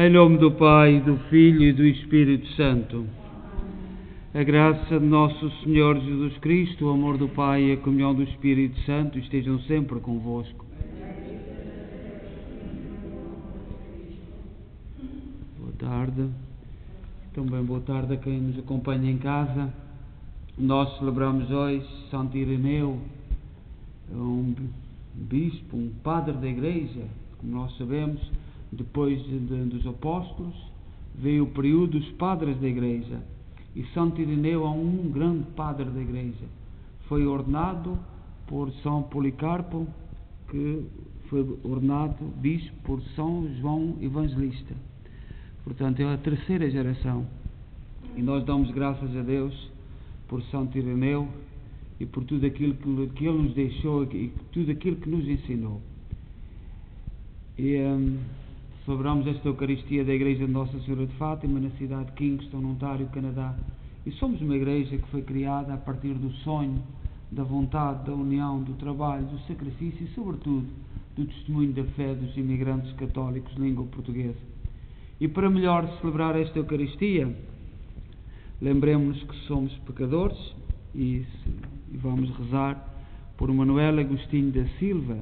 Em nome do Pai, do Filho e do Espírito Santo. A graça de nosso Senhor Jesus Cristo, o amor do Pai e a comunhão do Espírito Santo estejam sempre convosco. Boa tarde. Também boa tarde a quem nos acompanha em casa. Nós celebramos hoje Santo Ireneu, um bispo, um padre da Igreja. Como nós sabemos, depois dos apóstolos, veio o período dos padres da Igreja. E Santo Ireneu é um grande padre da Igreja. Foi ordenado por São Policarpo, que foi ordenado bispo por São João Evangelista. Portanto, é a terceira geração. E nós damos graças a Deus por Santo Ireneu e por tudo aquilo que ele nos deixou e tudo aquilo que nos ensinou. E celebramos esta Eucaristia da Igreja de Nossa Senhora de Fátima, na cidade de Kingston, no Ontário, Canadá. E somos uma igreja que foi criada a partir do sonho, da vontade, da união, do trabalho, do sacrifício e, sobretudo, do testemunho da fé dos imigrantes católicos de língua portuguesa. E para melhor celebrar esta Eucaristia, lembremos-nos que somos pecadores e vamos rezar por Manuel Agostinho da Silva,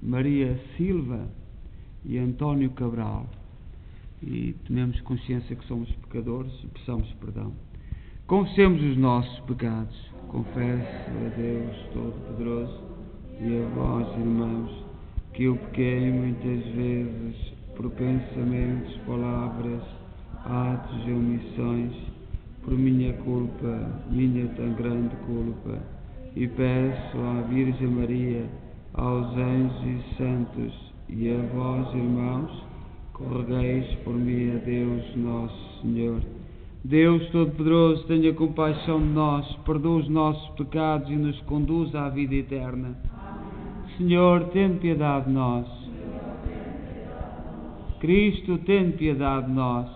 Maria Silva e António Cabral. E tomemos consciência que somos pecadores e peçamos perdão. Confessemos os nossos pecados. Confesso a Deus Todo-Poderoso e a vós, irmãos, que eu pequei muitas vezes por pensamentos, palavras, atos e omissões, por minha culpa, minha tão grande culpa, e peço à Virgem Maria, aos anjos e santos, e a vós, irmãos, corregueis por mim a Deus Nosso Senhor. Deus Todo-Poderoso, tenha compaixão de nós, perdoa os nossos pecados e nos conduza à vida eterna. Senhor, tem piedade de nós. Cristo, tem piedade de nós.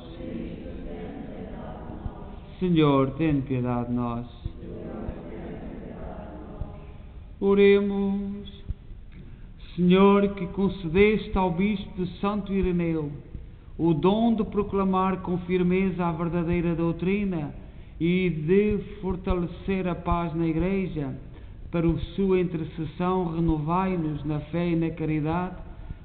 Senhor, tem piedade de nós. Oremos. Senhor, que concedeste ao bispo de Santo Ireneu o dom de proclamar com firmeza a verdadeira doutrina e de fortalecer a paz na Igreja, para a sua intercessão renovai-nos na fé e na caridade,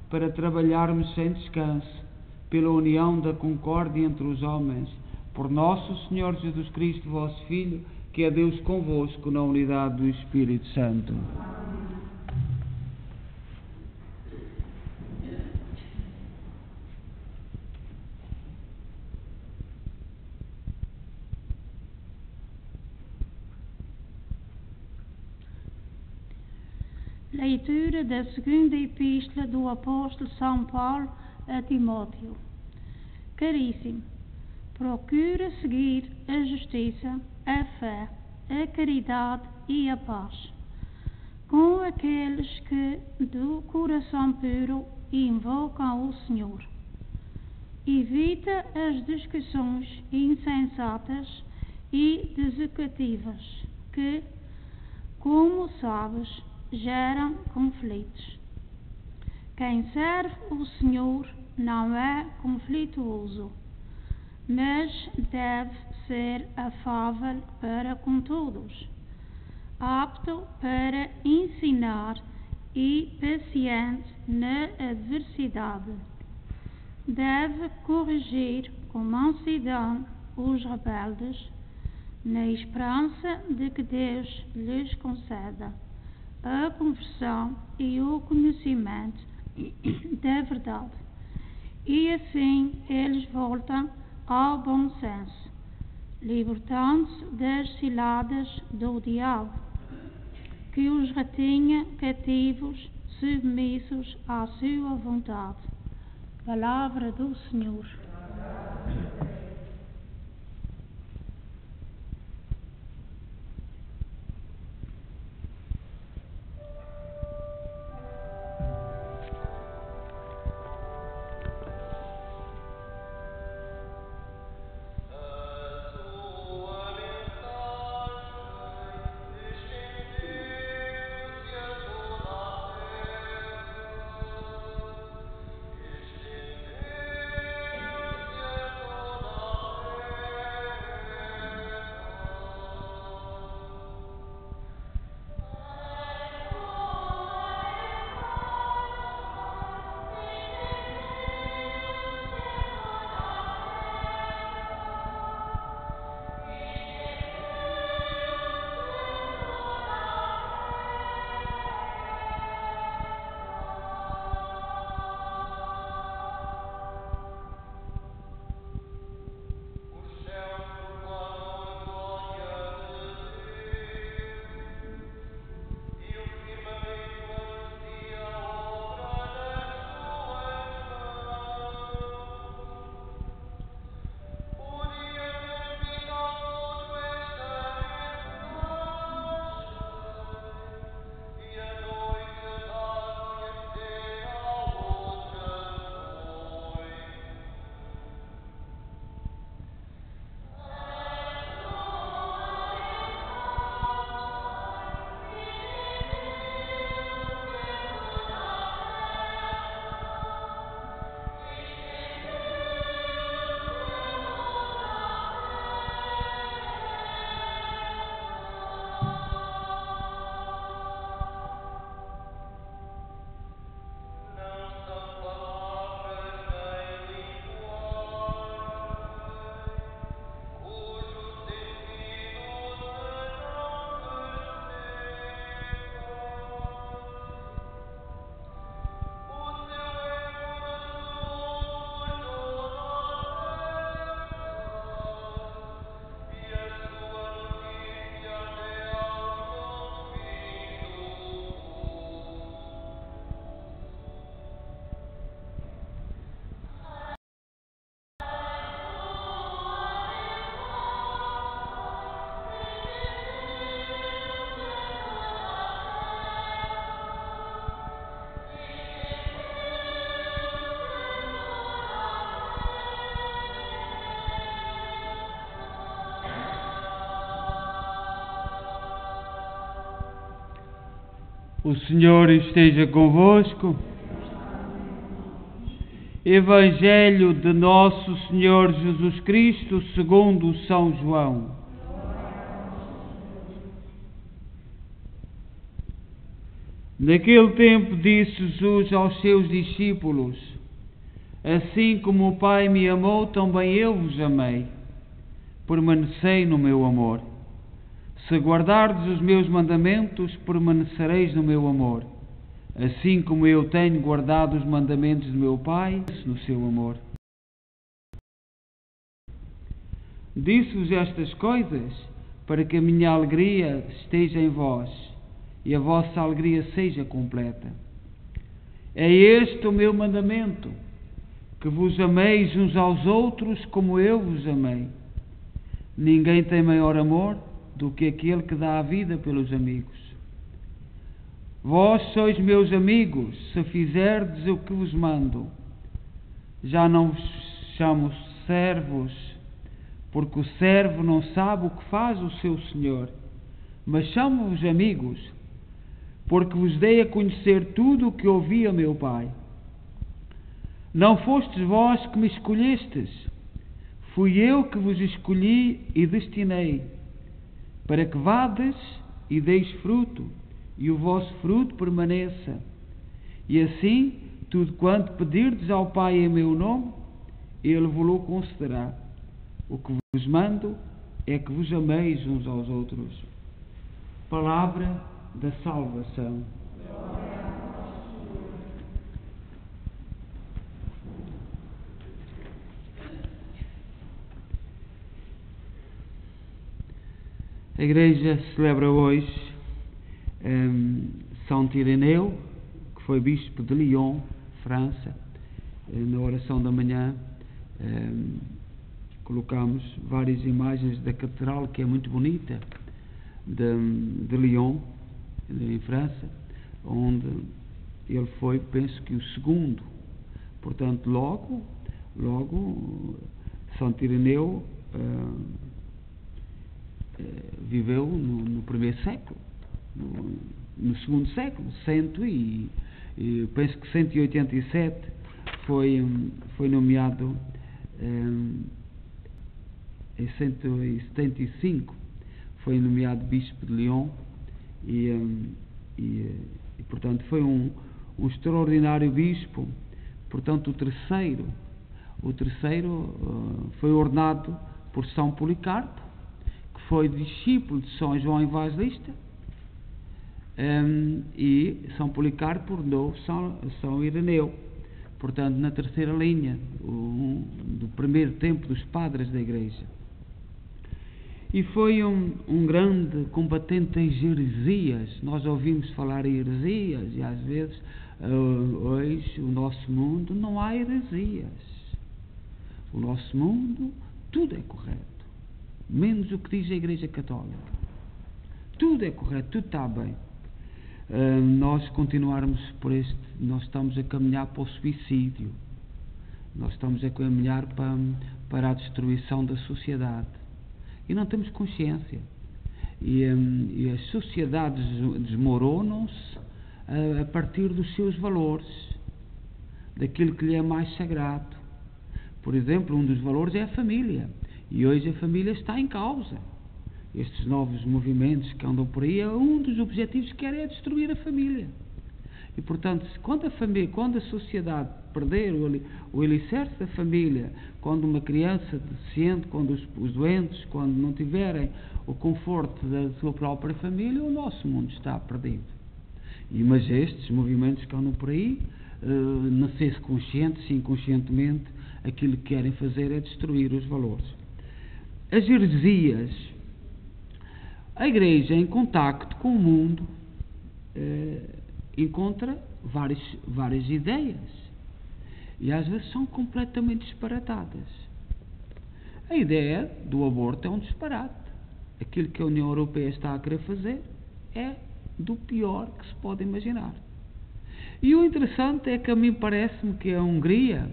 para trabalharmos sem descanso pela união da concórdia entre os homens, por nosso Senhor Jesus Cristo, vosso Filho, que é Deus convosco na unidade do Espírito Santo. Leitura da segunda epístola do apóstolo São Paulo a Timóteo. Caríssimo, procura seguir a justiça, a fé, a caridade e a paz com aqueles que do coração puro invocam o Senhor. Evita as discussões insensatas e deseducativas que, como sabes, geram conflitos. Quem serve o Senhor não é conflituoso, mas deve ser afável para com todos, apto para ensinar e paciente na adversidade. Deve corrigir com mansidão os rebeldes, na esperança de que Deus lhes conceda a conversão e o conhecimento da verdade, e assim eles voltam ao bom senso, libertando-se das ciladas do diabo, que os retinha cativos, submissos à sua vontade. Palavra do Senhor. O Senhor esteja convosco. Evangelho de Nosso Senhor Jesus Cristo segundo São João. Naquele tempo disse Jesus aos seus discípulos: assim como o Pai me amou, também eu vos amei. Permanecei no meu amor. Se guardardes os meus mandamentos, permanecereis no meu amor, assim como eu tenho guardado os mandamentos do meu Pai no seu amor. Disse-vos estas coisas para que a minha alegria esteja em vós e a vossa alegria seja completa. É este o meu mandamento, que vos ameis uns aos outros como eu vos amei. Ninguém tem maior amor do que aquele que dá a vida pelos amigos. Vós sois meus amigos, se fizerdes o que vos mando. Já não vos chamo servos, porque o servo não sabe o que faz o seu senhor, mas chamo-vos amigos, porque vos dei a conhecer tudo o que ouvi a meu Pai. Não fostes vós que me escolhestes, fui eu que vos escolhi e destinei, para que vades e deis fruto, e o vosso fruto permaneça. E assim, tudo quanto pedirdes ao Pai em meu nome, Ele vos-lo concederá. O que vos mando é que vos ameis uns aos outros. Palavra da salvação. A Igreja celebra hoje São Ireneu, que foi bispo de Lyon, França. Na oração da manhã colocamos várias imagens da catedral, que é muito bonita, de Lyon, em França, onde ele foi, penso que o segundo. Portanto, logo São Ireneu viveu no primeiro século, no segundo século, penso que 187 foi nomeado em 175 foi nomeado bispo de Lyon e portanto foi um extraordinário bispo. Portanto, o terceiro foi ordenado por São Policarpo, que foi discípulo de São João Evangelista, e São Policarpo ordenou São Ireneu, portanto na terceira linha do primeiro tempo dos padres da Igreja. E foi um grande combatente em heresias. Nós ouvimos falar em heresias e às vezes hoje o nosso mundo não há heresias. O nosso mundo tudo é correto, menos o que diz a Igreja Católica. Tudo é correto, tudo está bem. Nós continuarmos nós estamos a caminhar para o suicídio, nós estamos a caminhar para a destruição da sociedade e não temos consciência, e as sociedades desmoronam-se a partir dos seus valores, daquilo que lhe é mais sagrado. Por exemplo, um dos valores é a família, e hoje a família está em causa. Estes novos movimentos que andam por aí, um dos objetivos que querem é destruir a família. E, portanto, quando a sociedade perder o alicerce da família, quando uma criança deficiente, quando os doentes, quando não tiverem o conforto da sua própria família, o nosso mundo está perdido. Mas estes movimentos que andam por aí, não sei se conscientes, se inconscientemente, aquilo que querem fazer é destruir os valores. As heresias. A Igreja, em contacto com o mundo, encontra várias ideias, e às vezes são completamente disparatadas. A ideia do aborto é um disparate. Aquilo que a União Europeia está a querer fazer é do pior que se pode imaginar. E o interessante é que a mim parece-me que a Hungria,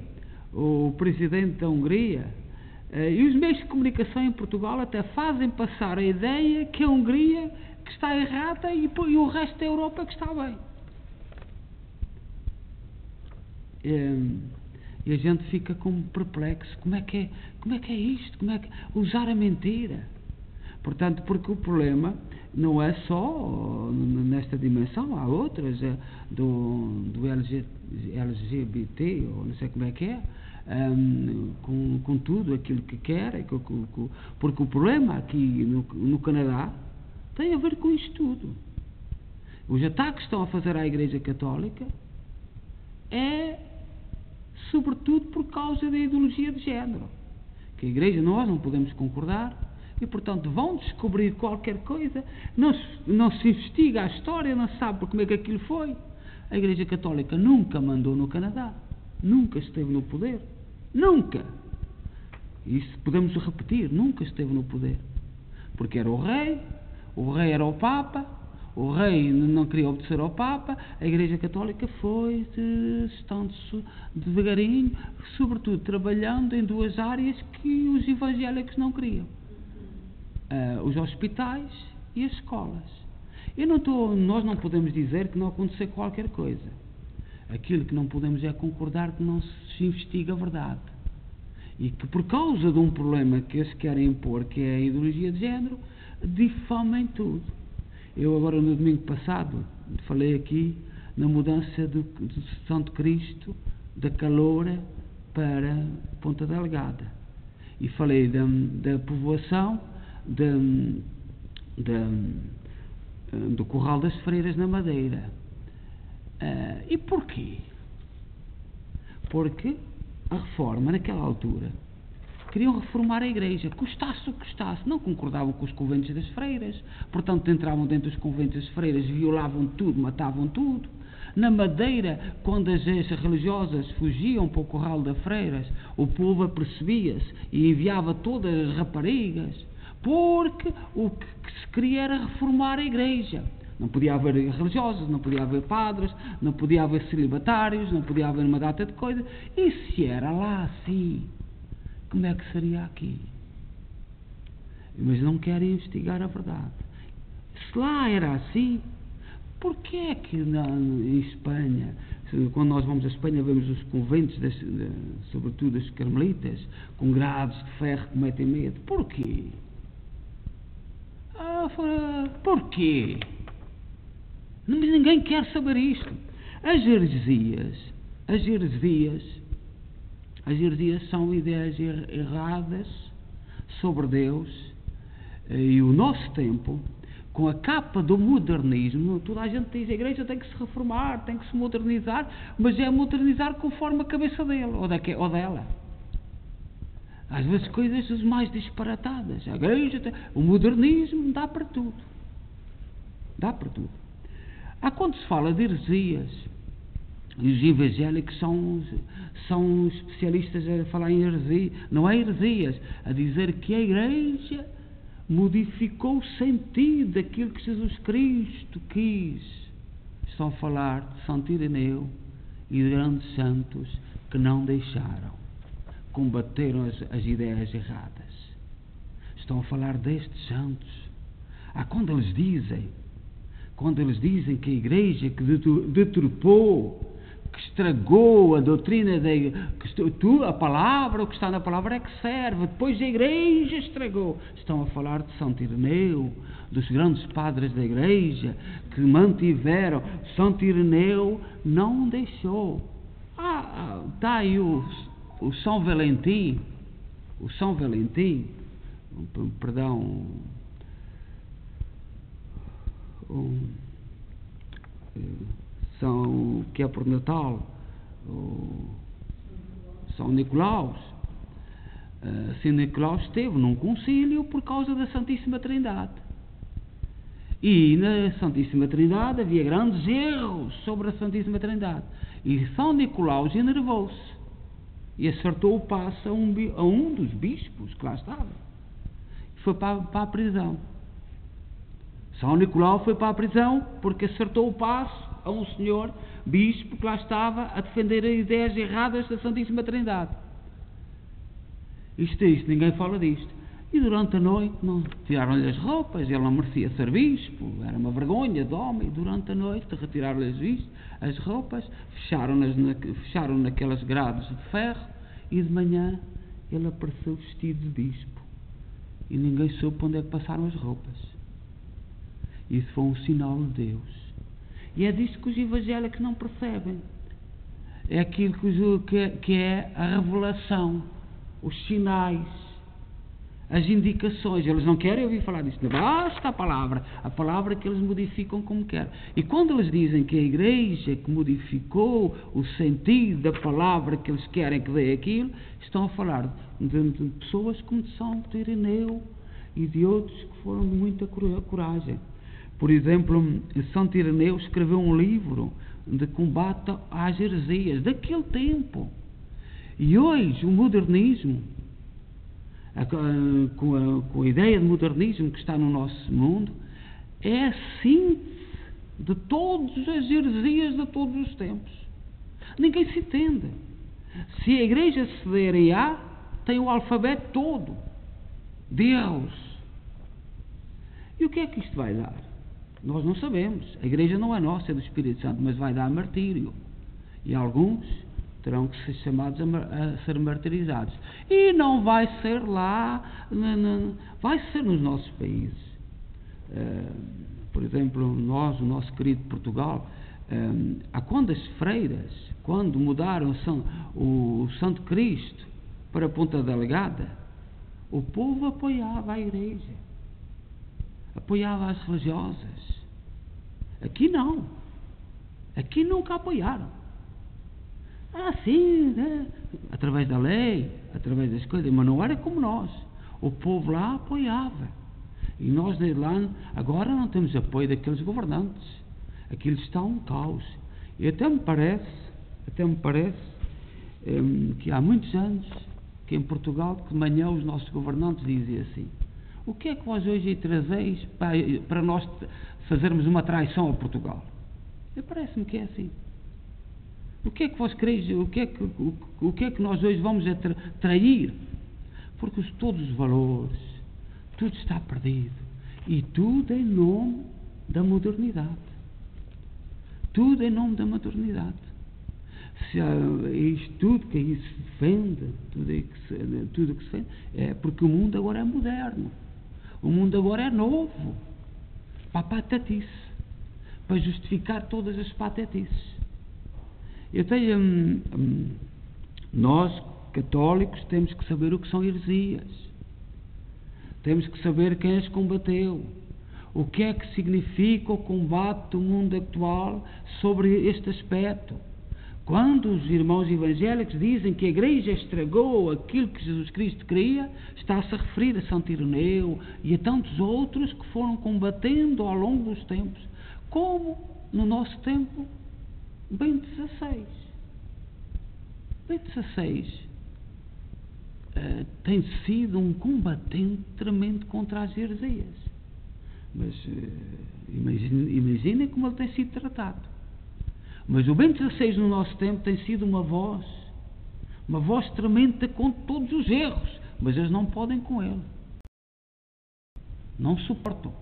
o presidente da Hungria, e os meios de comunicação em Portugal até fazem passar a ideia que a Hungria, que que está errada e o resto da Europa que está bem. E a gente fica como perplexo. Como é que é isto? Como é que usar a mentira? Portanto, porque o problema não é só nesta dimensão, há outras, do LGBT, ou não sei como é que é, com tudo aquilo que quer, porque o problema aqui no Canadá tem a ver com isto tudo. Os ataques que estão a fazer à Igreja Católica é sobretudo por causa da ideologia de género, que a Igreja, nós não podemos concordar, e portanto vão descobrir qualquer coisa, não se investiga a história, não se sabe como é que aquilo foi. A Igreja Católica nunca mandou no Canadá, nunca esteve no poder, nunca. Isso podemos repetir, nunca esteve no poder, porque era o rei era o Papa, o rei não queria obedecer ao Papa, a Igreja Católica foi estando devagarinho, sobretudo trabalhando em duas áreas que os evangélicos não queriam: os hospitais e as escolas. Nós não podemos dizer que não aconteceu qualquer coisa. Aquilo que não podemos é concordar que não se investiga a verdade, e que por causa de um problema que eles querem impor, que é a ideologia de género, difamem tudo. Eu agora no domingo passado falei aqui na mudança do Santo Cristo da Caloura para Ponta Delgada, e falei da povoação do Curral das Freiras na Madeira. E porquê? Porque a reforma naquela altura queriam reformar a Igreja, custasse o que custasse. Não concordavam com os conventos das freiras, portanto entravam dentro dos conventos das freiras, violavam tudo, matavam tudo. Na Madeira, quando as religiosas fugiam para o Curral das Freiras, o povo apercebia-se e enviava todas as raparigas, porque o que se queria era reformar a Igreja. Não podia haver religiosos, não podia haver padres, não podia haver celibatários, não podia haver uma data de coisas. E se era lá assim, como é que seria aqui? Mas não querem investigar a verdade. Se lá era assim, porquê é que em Espanha, quando nós vamos à Espanha, vemos os conventos, sobretudo as carmelitas, com grades de ferro que metem medo? Porquê? Porquê? Ninguém quer saber isto. As heresias são ideias erradas sobre Deus, e o nosso tempo, com a capa do modernismo, toda a gente diz: a Igreja tem que se reformar, tem que se modernizar, mas é modernizar conforme a cabeça dele ou dela. Às vezes coisas mais disparatadas. A Igreja o modernismo dá para tudo. Quando se fala de heresias, os evangélicos são especialistas a falar em heresia, não é heresias, a dizer que a Igreja modificou o sentido daquilo que Jesus Cristo quis. Estão a falar de Santo Ireneu e de grandes santos que não deixaram, combateram as ideias erradas. Estão a falar destes santos. Quando eles dizem que a Igreja que deturpou, que estragou a doutrina, a palavra, o que está na palavra é que serve, depois a Igreja estragou. Estão a falar de Santo Ireneu, dos grandes padres da Igreja, que mantiveram. Santo Ireneu não deixou. Está aí o São Valentim, que é por Natal, São Nicolau. São Nicolau esteve num concílio por causa da Santíssima Trindade, e na Santíssima Trindade havia grandes erros sobre a Santíssima Trindade, e São Nicolau enervou-se e acertou o passo a um dos bispos que lá estava, e foi para a prisão. São Nicolau foi para a prisão porque acertou o passo a um senhor bispo que lá estava a defender as ideias erradas da Santíssima Trindade. Isto, ninguém fala disto. E durante a noite tiraram-lhe as roupas, ele não merecia ser bispo, era uma vergonha de homem. E durante a noite retiraram-lhe as roupas, fecharam naquelas grades de ferro, e de manhã ele apareceu vestido de bispo. E ninguém soube para onde é que passaram as roupas. Isso foi um sinal de Deus. E é disto que os evangélicos não percebem. É aquilo que é a revelação, os sinais, as indicações. Eles não querem ouvir falar disto. Basta a palavra que eles modificam como querem. E quando eles dizem que a igreja que modificou o sentido da palavra que eles querem que dê aquilo, estão a falar de pessoas como de São Irineu e de outros que foram de muita coragem. Por exemplo, Santo Irineu escreveu um livro de combate às heresias daquele tempo. E hoje o modernismo, com a ideia de modernismo que está no nosso mundo, é a síntese de todas as heresias de todos os tempos. Ninguém se entende. Se a igreja se der em A, tem o alfabeto todo de erros. E o que é que isto vai dar? Nós não sabemos. A igreja não é nossa, é do Espírito Santo, mas vai dar martírio. E alguns terão que ser chamados a ser martirizados. E não vai ser lá, vai ser nos nossos países. Por exemplo, o nosso querido Portugal, quando as freiras, quando mudaram o Santo Cristo para Ponta Delgada, o povo apoiava a igreja, apoiava as religiosas. Aqui não. Aqui nunca apoiaram. Sim, através da lei, através das coisas, mas não era como nós. O povo lá apoiava. E nós na Irlanda agora não temos apoio daqueles governantes. Aquilo está um caos. E até me parece que há muitos anos que em Portugal, que de manhã os nossos governantes diziam assim: o que é que vós hoje aí trazeis para nós fazermos uma traição a Portugal? Parece-me que é assim. O que é que vós quereis? O que é que nós hoje vamos a trair? Porque todos os valores, tudo está perdido. E tudo em nome da modernidade. Tudo em nome da modernidade. Isto tudo que aí se defende, tudo que se defende, é porque o mundo agora é moderno. O mundo agora é novo. Para a patetice. Para justificar todas as patetices. Nós, católicos, temos que saber o que são heresias. Temos que saber quem as combateu. O que é que significa o combate do mundo atual sobre este aspecto. Quando os irmãos evangélicos dizem que a igreja estragou aquilo que Jesus Cristo queria, está-se a referir a Santo Irineu e a tantos outros que foram combatendo ao longo dos tempos, como no nosso tempo Bento XVI. Bento XVI tem sido um combatente tremendo contra as heresias. Mas imaginem como ele tem sido tratado. Mas o Bento XVI no nosso tempo tem sido uma voz tremenda contra todos os erros, mas eles não podem com ele. Não suportam.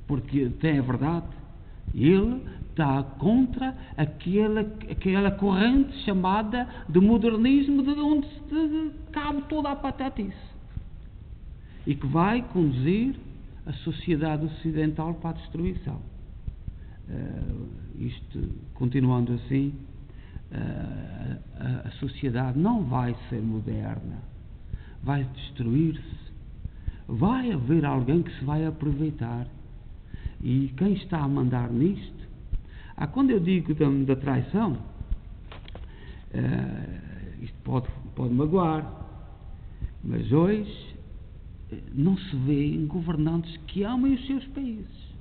Porque tem a verdade. Ele está contra aquela corrente chamada de modernismo, de onde cabe toda a patetice. E que vai conduzir a sociedade ocidental para a destruição. Isto, continuando assim, a sociedade não vai ser moderna, vai destruir-se. Vai haver alguém que se vai aproveitar. E quem está a mandar nisto? Quando eu digo da traição, isto pode magoar, mas hoje não se vê em governantes que amem os seus países.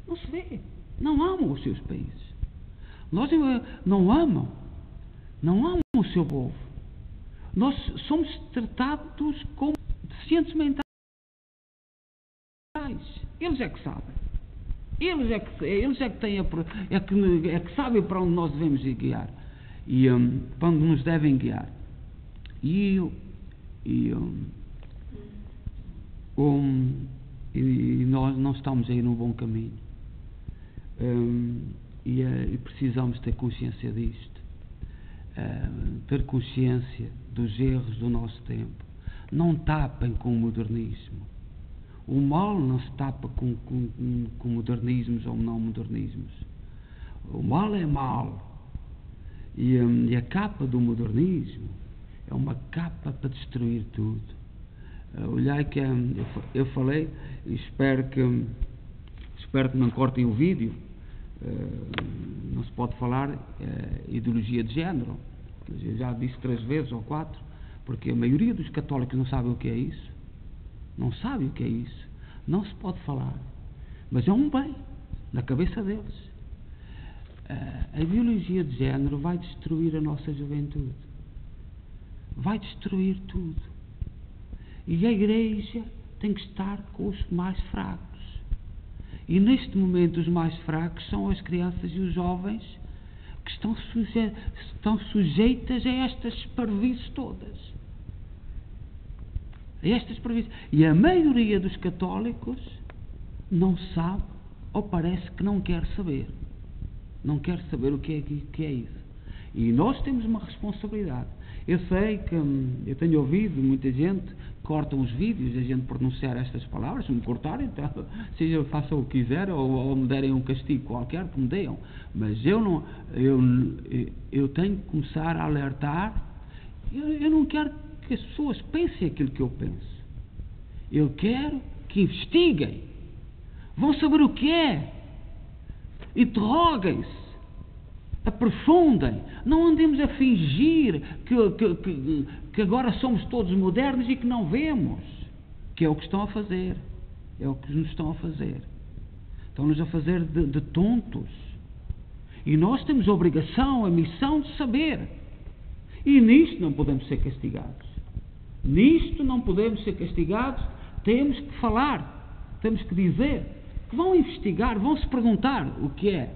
Não se vê. Não amam os seus países. Nós não amam o seu povo. Nós somos tratados como deficientes mentais. Eles é que sabem. Eles é que têm é que sabem para onde nós devemos ir guiar. E para onde nos devem guiar. estamos a ir no bom caminho. E precisamos ter consciência disto. Ter consciência dos erros do nosso tempo. Não tapem com o modernismo. O mal não se tapa com modernismos ou não modernismos. O mal é mal. E a capa do modernismo é uma capa para destruir tudo. Olhai que eu falei, e espero que não cortem o vídeo. Não se pode falar ideologia de género. Eu já disse 3 vezes ou 4, porque a maioria dos católicos não sabe o que é isso. Não sabe o que é isso. Não se pode falar. Mas é um bem na cabeça deles. A ideologia de género vai destruir a nossa juventude. Vai destruir tudo. E a Igreja tem que estar com os mais fracos. E neste momento os mais fracos são as crianças e os jovens que estão sujeitas a estas parvoíces todas. E a maioria dos católicos não sabe ou parece que não quer saber. Não quer saber o que é isso. E nós temos uma responsabilidade. Eu sei que eu tenho ouvido muita gente corta os vídeos a gente pronunciar estas palavras. Se me cortarem, então, seja façam o que quiser ou me derem um castigo qualquer que me deem. Mas eu tenho que começar a alertar. Eu não quero que as pessoas pensem aquilo que eu penso. Eu quero que investiguem. Vão saber o que é. Interroguem-se. Aprofundem. Não andemos a fingir que agora somos todos modernos e que não vemos. Que é o que estão a fazer. É o que nos estão a fazer. Estão-nos a fazer de tontos. E nós temos a obrigação, a missão de saber. E nisto não podemos ser castigados. Nisto não podemos ser castigados. Temos que falar. Temos que dizer. Que vão investigar, vão se perguntar o que é.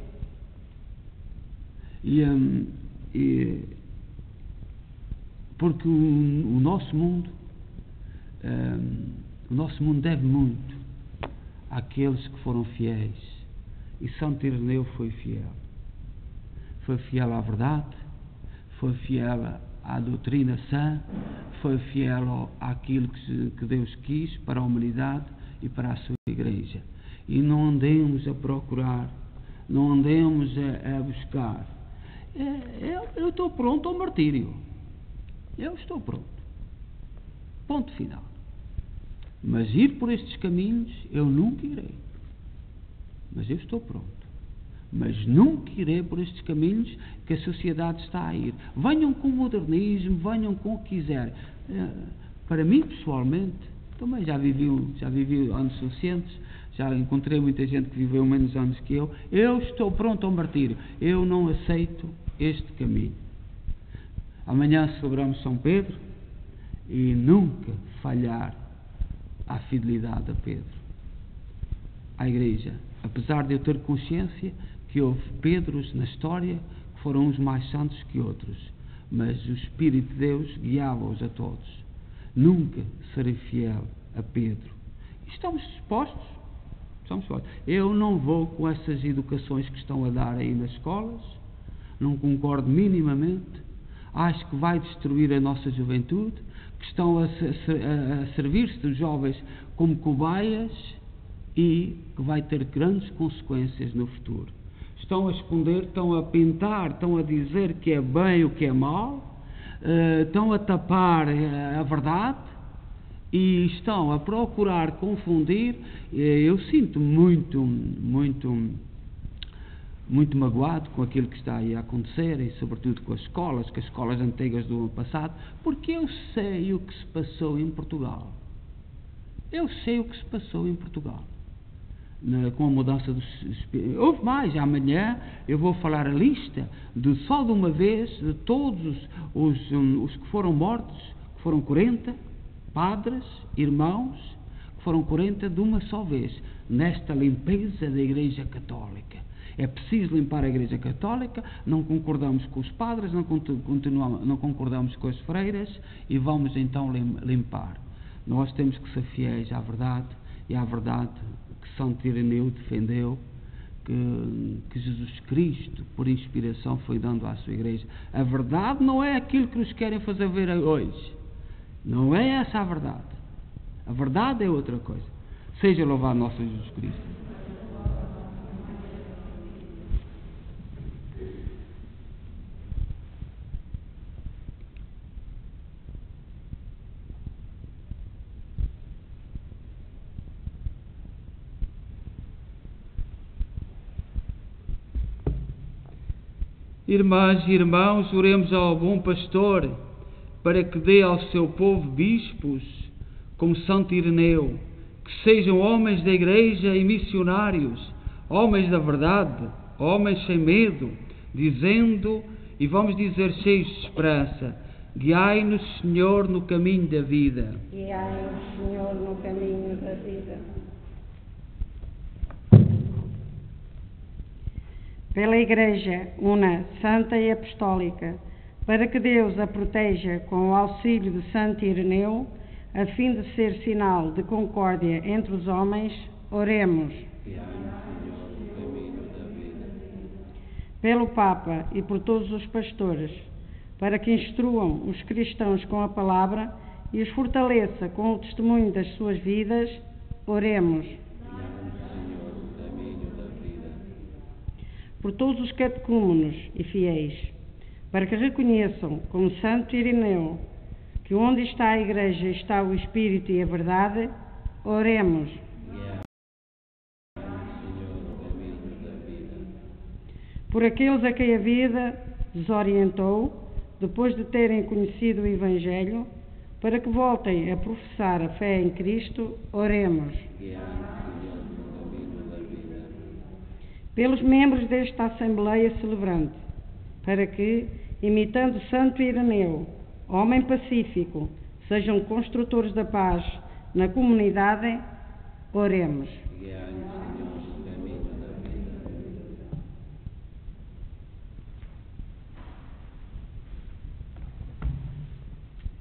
Porque o nosso mundo deve muito àqueles que foram fiéis. E Santo Ireneu foi fiel. Foi fiel à verdade, foi fiel à doutrina sã, foi fiel àquilo que Deus quis para a humanidade e para a sua Igreja. E não andemos a procurar, não andemos a buscar. Eu estou pronto ao martírio. Eu estou pronto. Ponto final. Mas ir por estes caminhos eu nunca irei. Mas eu estou pronto. Mas nunca irei por estes caminhos que a sociedade está a ir. Venham com o modernismo, venham com o que quiserem. Para mim, pessoalmente, também já vivi anos suficientes, já encontrei muita gente que viveu menos anos que eu. Eu estou pronto ao martírio. Eu não aceito este caminho. Amanhã celebramos São Pedro e nunca falhar à fidelidade a Pedro, à Igreja. Apesar de eu ter consciência que houve Pedros na história que foram uns mais santos que outros, mas o Espírito de Deus guiava-os a todos. Nunca serei fiel a Pedro. Estamos dispostos? Eu não vou com essas educações que estão a dar aí nas escolas, não concordo minimamente, acho que vai destruir a nossa juventude, que estão a servir-se dos jovens como cobaias e que vai ter grandes consequências no futuro. Estão a esconder, estão a pintar, estão a dizer que é bem o que é mal, estão a tapar a verdade e estão a procurar confundir. Eu sinto muito magoado com aquilo que está aí a acontecer e sobretudo com as escolas antigas do ano passado, porque eu sei o que se passou em Portugal. Com a mudança dos espíritos. Houve mais, amanhã eu vou falar a lista só de uma vez de todos os que foram mortos, que foram 40 padres, irmãos, que foram 40 de uma só vez, nesta limpeza da Igreja Católica. É preciso limpar a Igreja Católica, não concordamos com os padres, não concordamos com as freiras e vamos então limpar. Nós temos que ser fiéis à verdade e à verdade que Santo Ireneu defendeu, que Jesus Cristo, por inspiração, foi dando à sua igreja. A verdade não é aquilo que nos querem fazer ver hoje. Não é essa a verdade. A verdade é outra coisa. Seja louvado nosso Jesus Cristo. Irmãs e irmãos, oremos ao bom pastor para que dê ao seu povo bispos como Santo Ireneu, que sejam homens da igreja e missionários, homens da verdade, homens sem medo, dizendo, e vamos dizer cheios de esperança: guiai-nos, Senhor, no caminho da vida. Guiai-nos, Senhor, no caminho da vida. Pela Igreja una, santa e apostólica, para que Deus a proteja com o auxílio de Santo Ireneu, a fim de ser sinal de concórdia entre os homens, oremos. Pelo Papa e por todos os pastores, para que instruam os cristãos com a palavra e os fortaleça com o testemunho das suas vidas, oremos. Por todos os catecúmenos e fiéis, para que reconheçam, como Santo Ireneu, que onde está a Igreja está o Espírito e a verdade, oremos. Por aqueles a quem a vida desorientou, depois de terem conhecido o Evangelho, para que voltem a professar a fé em Cristo, oremos. Pelos membros desta Assembleia Celebrante, para que, imitando Santo Ireneu, homem pacífico, sejam construtores da paz na comunidade, oremos.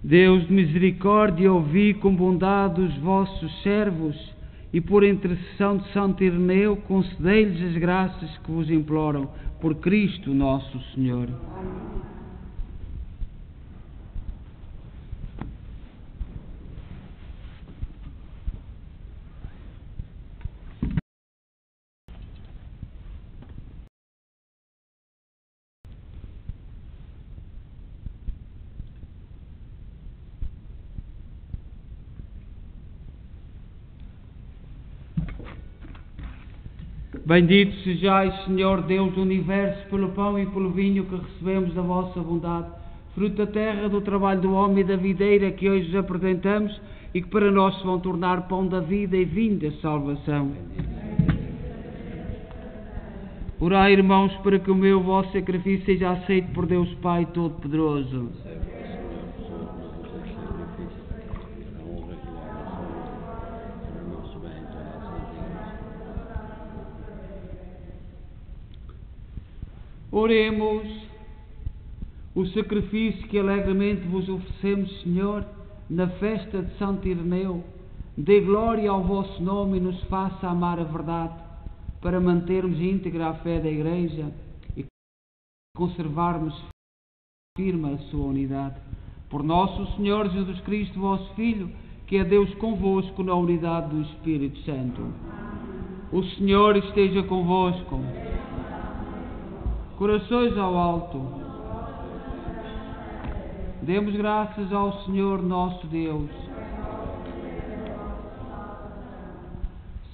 Deus de misericórdia, ouvi com bondade os vossos servos e por intercessão de Santo Ireneu concedei-lhes as graças que vos imploram, por Cristo nosso Senhor. Amém. Bendito sejais, Senhor Deus do Universo, pelo pão e pelo vinho que recebemos da vossa bondade, fruto da terra, do trabalho do homem e da videira que hoje vos apresentamos e que para nós se vão tornar pão da vida e vinho da salvação. Orai, irmãos, para que o meu vosso sacrifício seja aceito por Deus Pai Todo-Poderoso. Oremos. O sacrifício que alegremente vos oferecemos, Senhor, na festa de Santo Ireneu, dê glória ao vosso nome e nos faça amar a verdade, para mantermos íntegra a fé da Igreja e conservarmos firme a sua unidade. Por nosso Senhor Jesus Cristo, vosso Filho, que é Deus convosco na unidade do Espírito Santo. O Senhor esteja convosco. Corações ao alto. Demos graças ao Senhor nosso Deus.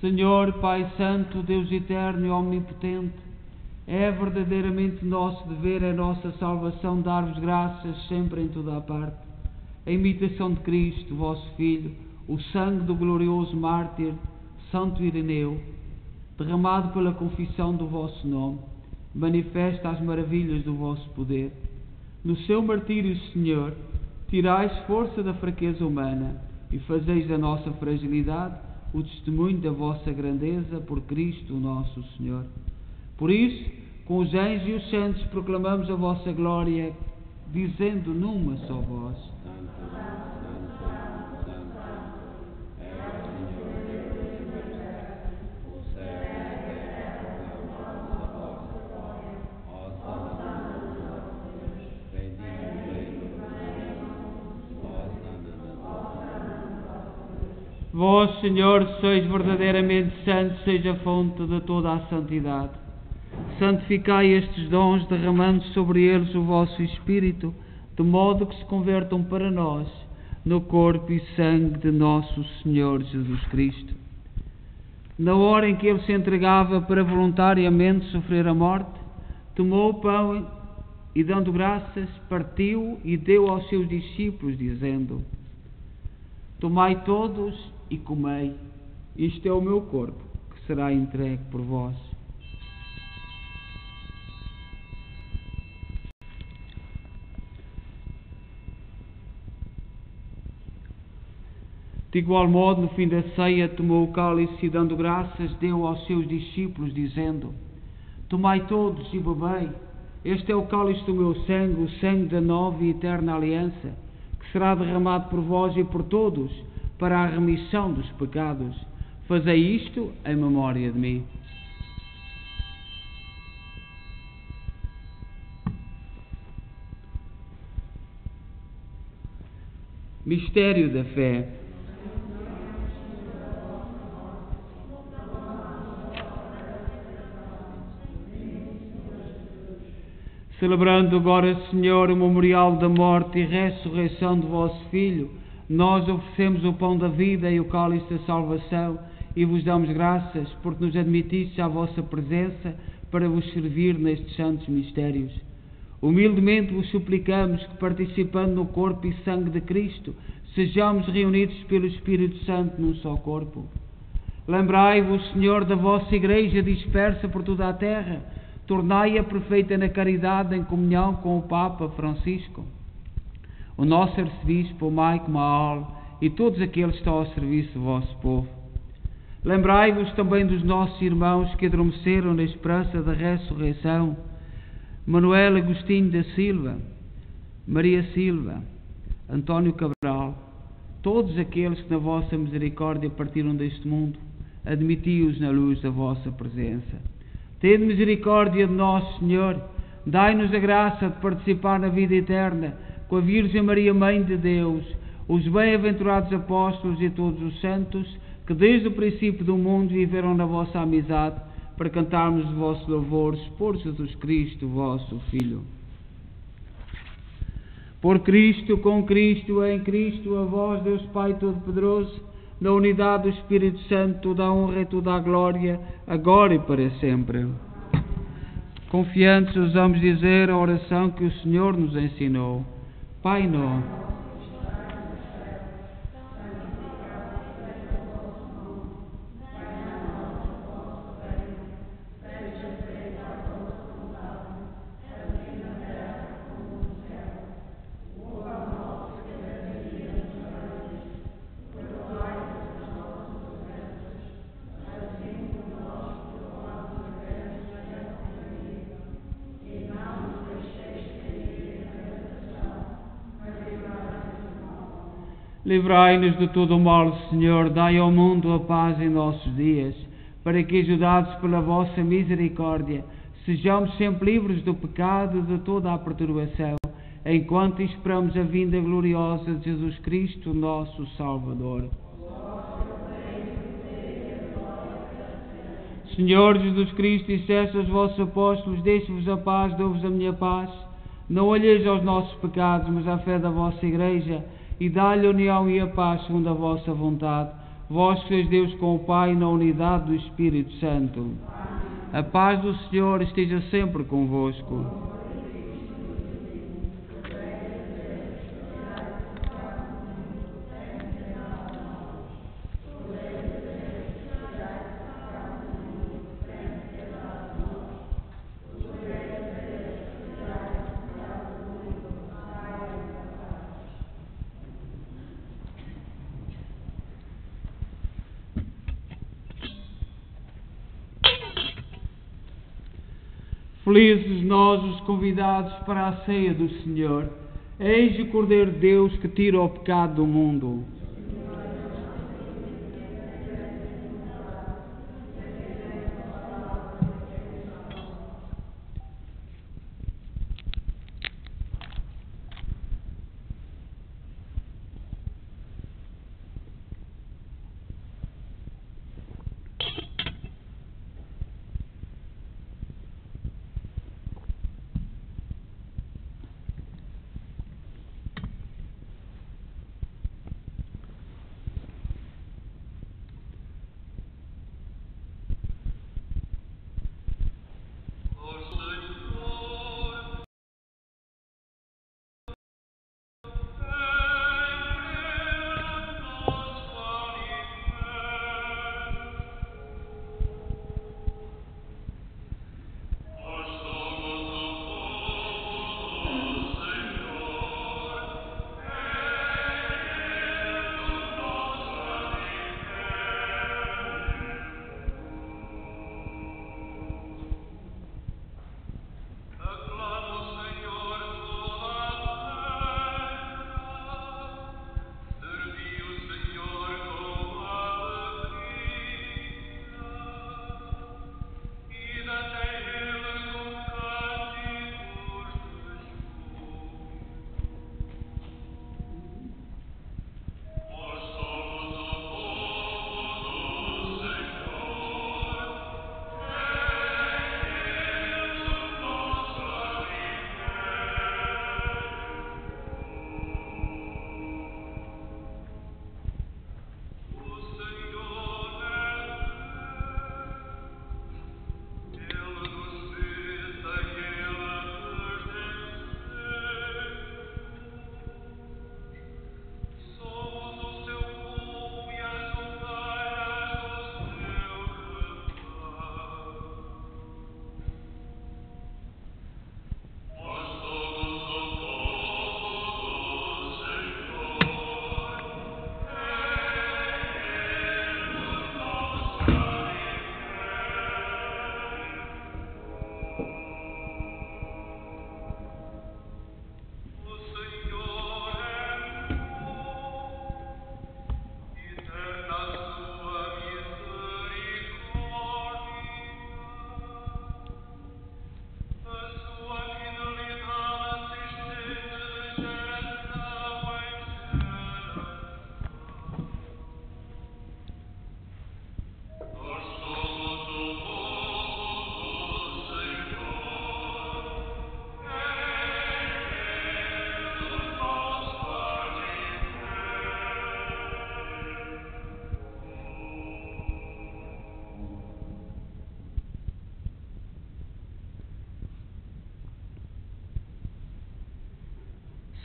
Senhor, Pai Santo, Deus eterno e omnipotente, é verdadeiramente nosso dever, é nossa salvação dar-vos graças sempre em toda a parte. A imitação de Cristo, vosso Filho, o sangue do glorioso mártir Santo Ireneu, derramado pela confissão do vosso nome, manifesta as maravilhas do vosso poder. No seu martírio, Senhor, tirais força da fraqueza humana e fazeis da nossa fragilidade o testemunho da vossa grandeza por Cristo nosso Senhor. Por isso, com os anjos e os santos proclamamos a vossa glória, dizendo numa só voz: Vós, Senhor, sois verdadeiramente santos, seja a fonte de toda a santidade. Santificai estes dons, derramando sobre eles o vosso Espírito, de modo que se convertam para nós no corpo e sangue de nosso Senhor Jesus Cristo. Na hora em que ele se entregava para voluntariamente sofrer a morte, tomou o pão e, dando graças, partiu e deu aos seus discípulos, dizendo: Tomai todos e comei, isto é o meu corpo, que será entregue por vós. De igual modo, no fim da ceia, tomou o cálice e, dando graças, deu aos seus discípulos, dizendo: Tomai todos e bebei, este é o cálice do meu sangue, o sangue da nova e eterna aliança, que será derramado por vós e por todos, para a remissão dos pecados. Fazei isto em memória de mim. Mistério da fé. Celebrando agora, Senhor, o memorial da morte e ressurreição de vosso Filho, nós oferecemos o pão da vida e o cálice da salvação e vos damos graças porque nos admitistes à vossa presença para vos servir nestes santos mistérios. Humildemente vos suplicamos que, participando no corpo e sangue de Cristo, sejamos reunidos pelo Espírito Santo num só corpo. Lembrai-vos, Senhor, da vossa Igreja dispersa por toda a terra. Tornai-a perfeita na caridade, em comunhão com o Papa Francisco, o nosso arcebispo, o Maico Maal, e todos aqueles que estão ao serviço do vosso povo. Lembrai-vos também dos nossos irmãos que adormeceram na esperança da ressurreição: Manuel Agostinho da Silva, Maria Silva, António Cabral, todos aqueles que na vossa misericórdia partiram deste mundo, admiti-os na luz da vossa presença. Tende misericórdia de nós, Senhor, dai-nos a graça de participar na vida eterna com a Virgem Maria, Mãe de Deus, os bem-aventurados apóstolos e todos os santos que desde o princípio do mundo viveram na vossa amizade, para cantarmos os vossos louvores por Jesus Cristo, vosso Filho. Por Cristo, com Cristo, em Cristo, a vós, Deus Pai Todo-Poderoso, na unidade do Espírito Santo, toda a honra e toda a glória, agora e para sempre. Confiantes, ousamos dizer a oração que o Senhor nos ensinou. Pai nosso, livrai-nos de todo o mal, Senhor, dai ao mundo a paz em nossos dias, para que, ajudados pela vossa misericórdia, sejamos sempre livres do pecado e de toda a perturbação, enquanto esperamos a vinda gloriosa de Jesus Cristo, nosso Salvador. Senhor Jesus Cristo, disseste aos vossos apóstolos: deixe-vos a paz, dou-vos a minha paz. Não olheis aos nossos pecados, mas à fé da vossa Igreja, e dá-lhe a união e a paz segundo a vossa vontade. Vós que sois Deus com o Pai, na unidade do Espírito Santo. A paz do Senhor esteja sempre convosco. Felizes nós, os convidados para a ceia do Senhor. Eis o Cordeiro de Deus que tira o pecado do mundo.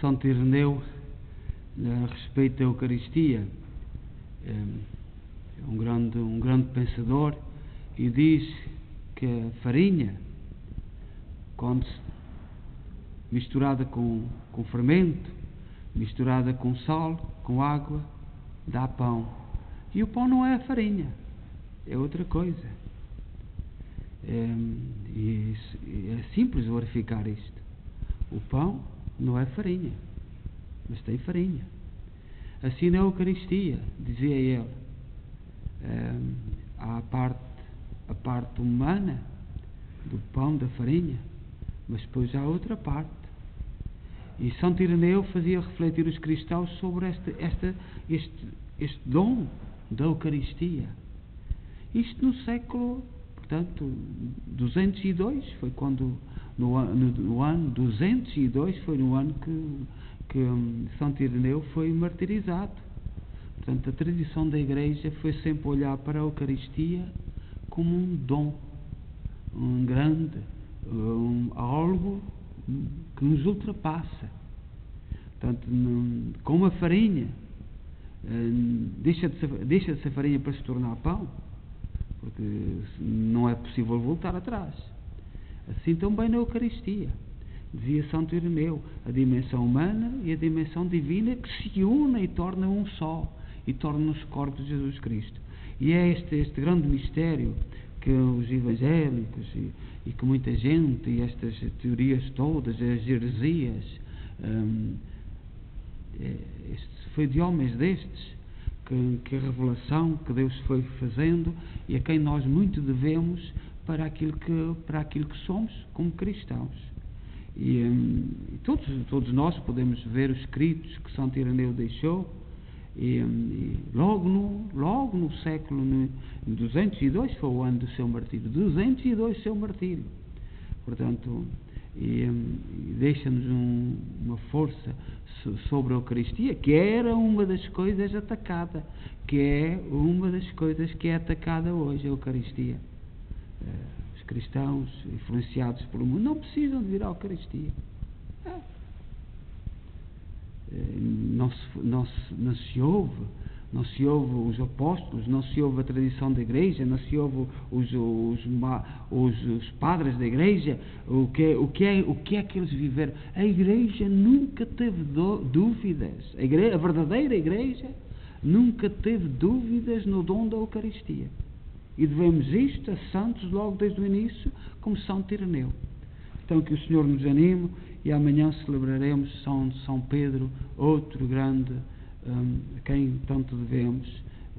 Santo Ireneu, a respeito da Eucaristia, é um grande pensador, e diz que a farinha, quando misturada com fermento, misturada com sal, com água, dá pão. E o pão não é a farinha, é outra coisa. E é simples verificar isto. O pão não é farinha, mas tem farinha. Assim na Eucaristia, dizia ele, há a parte humana do pão, da farinha, mas depois há outra parte. E Santo Ireneu fazia refletir os cristãos sobre este dom da Eucaristia. Isto no século, portanto, 202, foi quando, no ano 202, foi no ano que Santo Ireneu foi martirizado. Portanto, a tradição da Igreja foi sempre olhar para a Eucaristia como um dom, um grande, algo que nos ultrapassa. Portanto, como a farinha deixa de ser farinha para se tornar pão, porque não é possível voltar atrás. Assim também na Eucaristia, dizia Santo Ireneu, a dimensão humana e a dimensão divina que se unem e tornam um só, e tornam-nos corpos de Jesus Cristo. E é este grande mistério que os evangélicos e que muita gente, e estas teorias todas, as heresias, foi de homens destes que a revelação que Deus foi fazendo e a quem nós muito devemos para aquilo que somos como cristãos. E todos nós podemos ver os escritos que Santo Ireneu deixou, e logo no século 202 foi o ano do seu martírio, 202 seu martírio. Portanto, deixa-nos uma força sobre a Eucaristia, que era uma das coisas atacada, que é uma das coisas que é atacada hoje, a Eucaristia. Os cristãos influenciados pelo mundo não precisam de vir à Eucaristia. Não se ouve os apóstolos, não se ouve a tradição da Igreja, não se ouve os padres da Igreja, o que é que eles viveram. A Igreja nunca teve dúvidas, a verdadeira Igreja nunca teve dúvidas no dom da Eucaristia, e devemos isto a santos logo desde o início, como Santo Ireneu. Então que o Senhor nos anime, e amanhã celebraremos São Pedro, outro grande, a quem tanto devemos,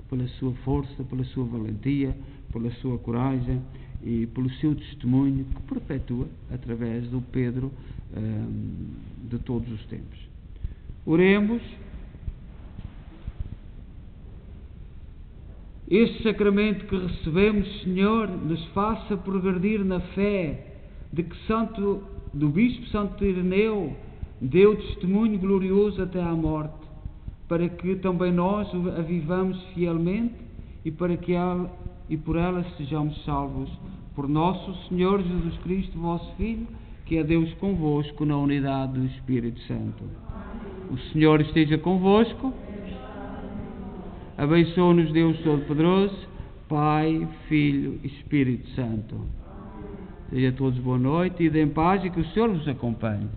pela sua força, pela sua valentia, pela sua coragem e pelo seu testemunho que perpetua através do Pedro de todos os tempos. Oremos. Este sacramento que recebemos, Senhor, nos faça progredir na fé de que do Bispo Santo Ireneu deu testemunho glorioso até à morte, para que também nós a vivamos fielmente e para que por ela sejamos salvos. Por nosso Senhor Jesus Cristo, vosso Filho, que é Deus convosco na unidade do Espírito Santo. O Senhor esteja convosco. Abençoe-nos Deus Todo-Poderoso, Pai, Filho e Espírito Santo. Sejam todos boa noite e em paz, e que o Senhor vos acompanhe.